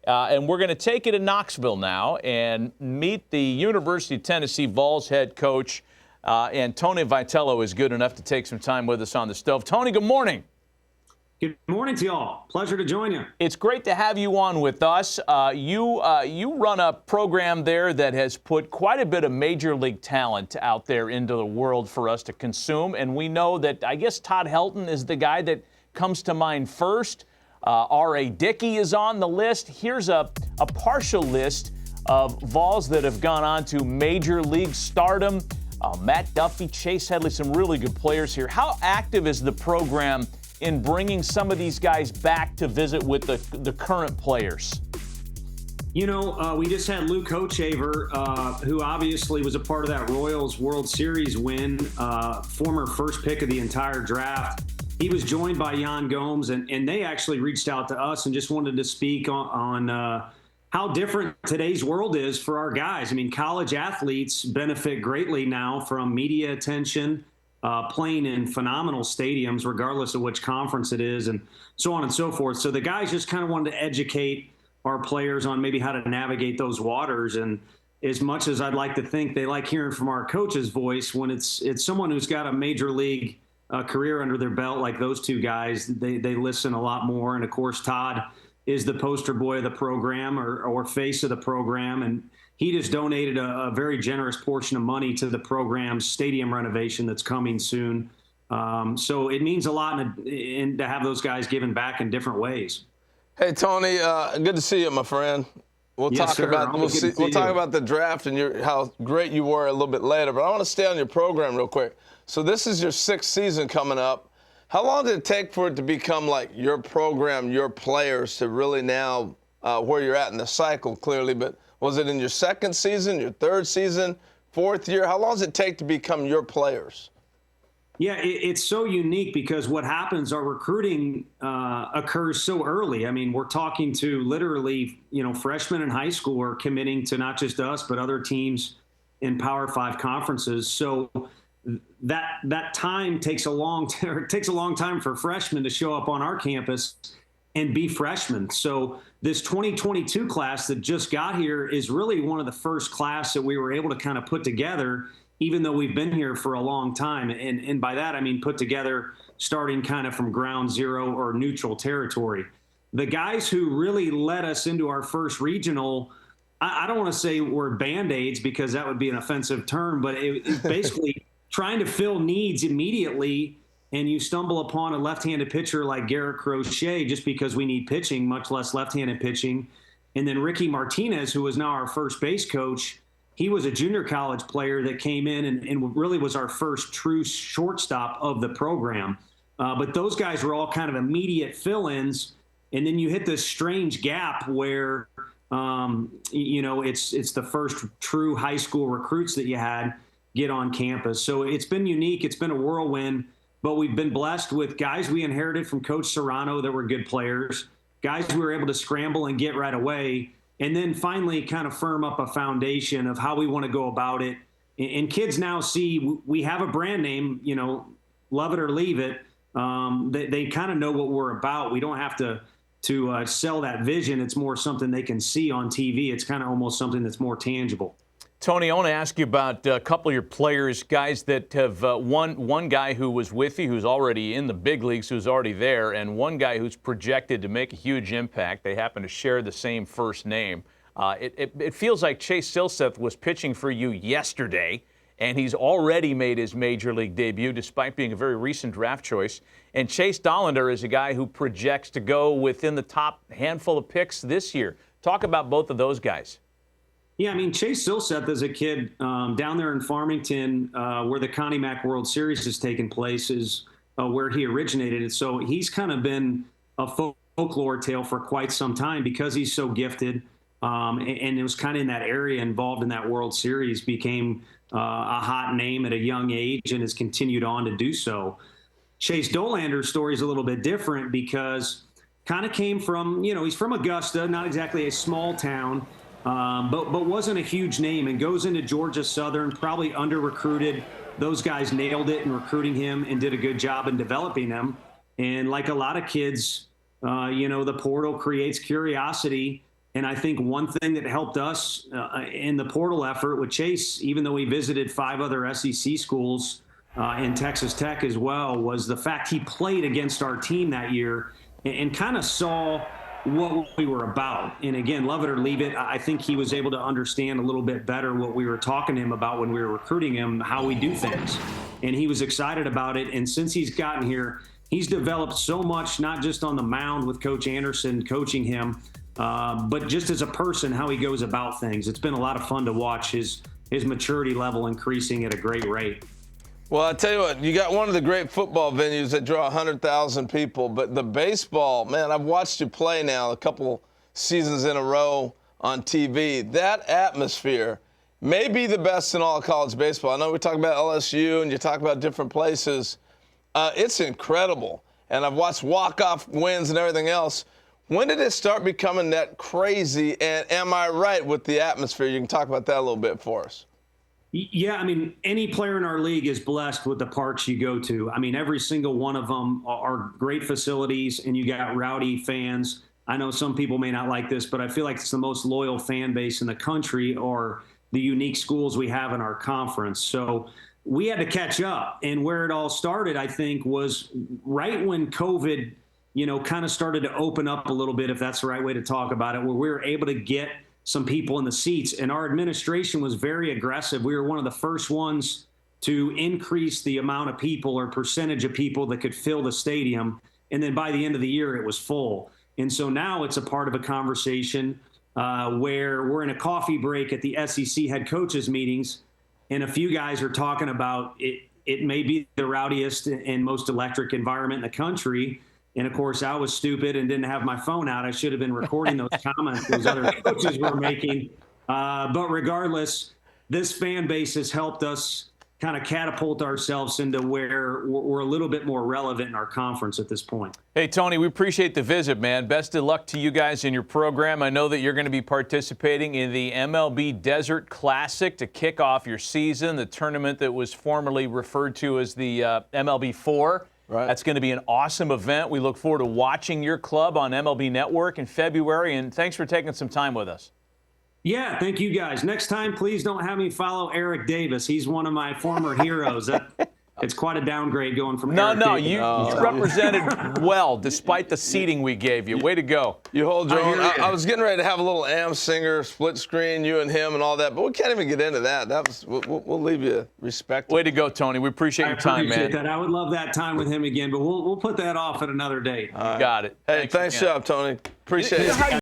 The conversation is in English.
And we're going to take you to Knoxville now and meet the University of Tennessee Vols head coach. And Tony Vitello is good enough to take some time with us on the stove. Tony, good morning. Good morning to y'all. Pleasure to join you. It's great to have you on with us. You run a program there that has put quite a bit of major league talent out there into the world for us to consume. And we know that, I guess, Todd Helton is the guy that comes to mind first. R.A. Dickey is on the list. Here's a partial list of Vols that have gone on to major league stardom. Matt Duffy, Chase Headley, some really good players here. How active is the program in bringing some of these guys back to visit with the current players? You know, we just had Luke Hochevar, who obviously was a part of that Royals World Series win, former first pick of the entire draft. He was joined by Yan Gomes, and they actually reached out to us and just wanted to speak on how different today's world is for our guys. I mean, college athletes benefit greatly now from media attention, playing in phenomenal stadiums, regardless of which conference it is, and so on and so forth. So the guys just kind of wanted to educate our players on maybe how to navigate those waters. And as much as I'd like to think they like hearing from our coach's voice, when it's someone who's got a major league career under their belt like those two guys, they listen a lot more. And of course, Todd is the poster boy of the program or face of the program. And he just donated a very generous portion of money to the program's stadium renovation that's coming soon. So it means a lot to have those guys giving back in different ways. Hey, Tony, good to see you, my friend. We'll talk about the draft and how great you were a little bit later, but I want to stay on your program real quick. So this is your 6th season coming up. How long did it take for it to become like your program, your players, to really now where you're at in the cycle, clearly, but was it in your 2nd season, your 3rd season, 4th year? How long does it take to become your players? Yeah, it's so unique because what happens, our recruiting occurs so early. I mean, we're talking to literally, freshmen in high school are committing to not just us, but other teams in Power 5 conferences. So that time takes a long time for freshmen to show up on our campus and be freshmen. So this 2022 class that just got here is really one of the first class that we were able to kind of put together, even though we've been here for a long time. And by that, I mean put together starting kind of from ground zero or neutral territory. The guys who really led us into our first regional, I don't want to say were Band-Aids because that would be an offensive term, but it's basically trying to fill needs immediately. And you stumble upon a left-handed pitcher like Garrett Crochet just because we need pitching, much less left-handed pitching. And then Ricky Martinez, who is now our first base coach, he was a junior college player that came in and really was our first true shortstop of the program. But those guys were all kind of immediate fill-ins. And then you hit this strange gap where, it's the first true high school recruits that you had get on campus. So it's been unique. It's been a whirlwind. But we've been blessed with guys we inherited from Coach Serrano that were good players, guys we were able to scramble and get right away, and then finally kind of firm up a foundation of how we want to go about it. And kids now see we have a brand name, love it or leave it. They kind of know what we're about. We don't have to sell that vision. It's more something they can see on TV. It's kind of almost something that's more tangible. Tony, I want to ask you about a couple of your players, guys that have one guy who was with you, who's already in the big leagues, who's already there, and one guy who's projected to make a huge impact. They happen to share the same first name. It feels like Chase Silseth was pitching for you yesterday, and he's already made his major league debut despite being a very recent draft choice. And Chase Dollander is a guy who projects to go within the top handful of picks this year. Talk about both of those guys. Yeah, I mean, Chase Silseth is a kid down there in Farmington where the Connie Mack World Series has taken place is where he originated. So he's kind of been a folklore tale for quite some time because he's so gifted. And it was kind of in that area involved in that World Series, became a hot name at a young age and has continued on to do so. Chase Dollander's story is a little bit different because kind of came from, he's from Augusta, not exactly a small town. But wasn't a huge name and goes into Georgia Southern, probably under-recruited. Those guys nailed it in recruiting him and did a good job in developing him. And like a lot of kids, the portal creates curiosity. And I think one thing that helped us in the portal effort with Chase, even though he visited 5 other SEC schools and Texas Tech as well, was the fact he played against our team that year and kind of saw what we were about. And again, love it or leave it, I think he was able to understand a little bit better what we were talking to him about when we were recruiting him, how we do things. And he was excited about it. And since he's gotten here, he's developed so much, not just on the mound with Coach Anderson coaching him, but just as a person, how he goes about things. It's been a lot of fun to watch his maturity level increasing at a great rate. Well, I tell you what, you got one of the great football venues that draw 100,000 people, but the baseball, man, I've watched you play now a couple seasons in a row on TV. That atmosphere may be the best in all of college baseball. I know we talk about LSU and you talk about different places. It's incredible. And I've watched walk-off wins and everything else. When did it start becoming that crazy? And am I right with the atmosphere? You can talk about that a little bit for us. Yeah, I mean, any player in our league is blessed with the parks you go to. I mean, every single one of them are great facilities, and you got rowdy fans. I know some people may not like this, but I feel like it's the most loyal fan base in the country, or the unique schools we have in our conference. So we had to catch up. And where it all started, I think, was right when COVID, kind of started to open up a little bit, if that's the right way to talk about it, where we were able to get some people in the seats. And our administration was very aggressive. We were one of the first ones to increase the amount of people or percentage of people that could fill the stadium. And then by the end of the year, it was full. And so now it's a part of a conversation where we're in a coffee break at the SEC head coaches meetings, and a few guys are talking about it. It may be the rowdiest and most electric environment in the country. And of course, I was stupid and didn't have my phone out. I should have been recording those comments those other coaches were making. But regardless, this fan base has helped us kind of catapult ourselves into where we're a little bit more relevant in our conference at this point. Hey, Tony, we appreciate the visit, man. Best of luck to you guys in your program. I know that you're going to be participating in the MLB Desert Classic to kick off your season, the tournament that was formerly referred to as the MLB 4. Right. That's going to be an awesome event. We look forward to watching your club on MLB Network in February, and thanks for taking some time with us. Yeah, thank you guys. Next time, please don't have me follow Eric Davis. He's one of my former heroes. It's quite a downgrade going from Eric Davis. You represented well despite the seating we gave you. Way to go. You hold your own. I was getting ready to have a little Am Singer split screen, you and him and all that, but we can't even get into that. We'll leave you respect. Way to go, Tony. We appreciate your time, man. That. I would love that time with him again, but we'll put that off at another date. Got it. Hey, thanks job, Tony. Appreciate it.